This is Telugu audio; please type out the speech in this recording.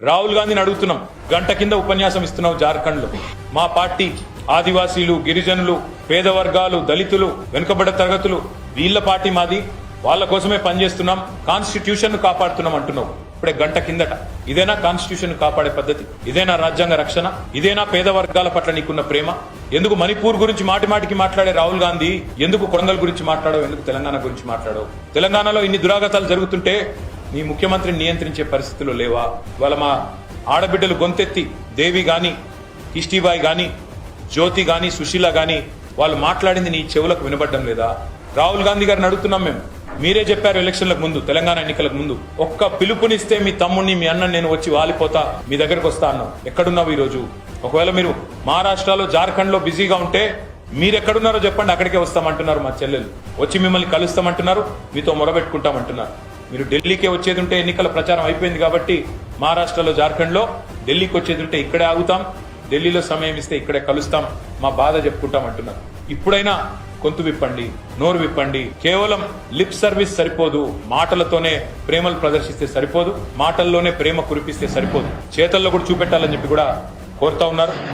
రాహుల్ గాంధీని అడుగుతున్నాం, గంట కింద ఉపన్యాసం ఇస్తున్నావు జార్ఖండ్ లో. మా పార్టీ ఆదివాసీలు, గిరిజనులు, పేద వర్గాలు, దళితులు, వెనుకబడ్డ తరగతులు వీళ్ళ పార్టీ మాది, వాళ్ళ కోసమే పనిచేస్తున్నాం, కాన్స్టిట్యూషన్ ను కాపాడుతున్నాం అంటున్నావు. ఇప్పుడే గంట కిందట. ఇదేనా కాన్స్టిట్యూషన్ కాపాడే పద్ధతి? ఇదేనా రాజ్యాంగ రక్షణ? ఇదేనా పేద వర్గాల పట్ల నీకున్న ప్రేమ? ఎందుకు మణిపూర్ గురించి మాటిమాటికి మాట్లాడే రాహుల్ గాంధీ ఎందుకు కొడంగల్ గురించి మాట్లాడవు? ఎందుకు తెలంగాణ గురించి మాట్లాడవు? తెలంగాణలో ఇన్ని దురాగతాలు జరుగుతుంటే నీ ముఖ్యమంత్రిని నియంత్రించే పరిస్థితులు లేవా? వాళ్ళ మా ఆడబిడ్డలు గొంతెత్తి దేవి గాని, కిష్టిబాయి గాని, జ్యోతి గాని, సుశీల గాని వాళ్ళు మాట్లాడింది నీ చెవులకు వినబడ్డం లేదా? రాహుల్ గాంధీ గారిని అడుగుతున్నాం మేము. మీరే చెప్పారు ఎలక్షన్లకు ముందు, తెలంగాణ ఎన్నికలకు ముందు, ఒక్క పిలుపునిస్తే మీ తమ్ముడిని, మీ అన్న నేను వచ్చి వాలిపోతా, మీ దగ్గరకు వస్తా అన్నావు. ఎక్కడున్నావు ఈ రోజు? ఒకవేళ మీరు మహారాష్ట్రలో, జార్ఖండ్ లో బిజీగా ఉంటే మీరెక్కడున్నారో చెప్పండి, అక్కడికే వస్తామంటున్నారు మా చెల్లెలు. వచ్చి మిమ్మల్ని కలుస్తామంటున్నారు, మీతో మొరబెట్టుకుంటామంటున్నారు. మీరు ఢిల్లీకే వచ్చేది ఉంటే ఎన్నికల ప్రచారం అయిపోయింది కాబట్టి మహారాష్ట్రలో, జార్ఖండ్ లో, ఢిల్లీకి వచ్చేది ఉంటే ఇక్కడే ఆగుతాం, ఢిల్లీలో సమయం ఇస్తే ఇక్కడే కలుస్తాం, మా బాధ చెప్పుకుంటాం అంటున్నారు. ఇప్పుడైనా గొంతు విప్పండి, నోరు విప్పండి. కేవలం లిప్ సర్వీస్ సరిపోదు, మాటలతోనే ప్రేమలు ప్రదర్శిస్తే సరిపోదు, మాటల్లోనే ప్రేమ కురిపిస్తే సరిపోదు, చేతల్లో కూడా చూపెట్టాలని చెప్పి కూడా కోరుతా ఉన్నారు.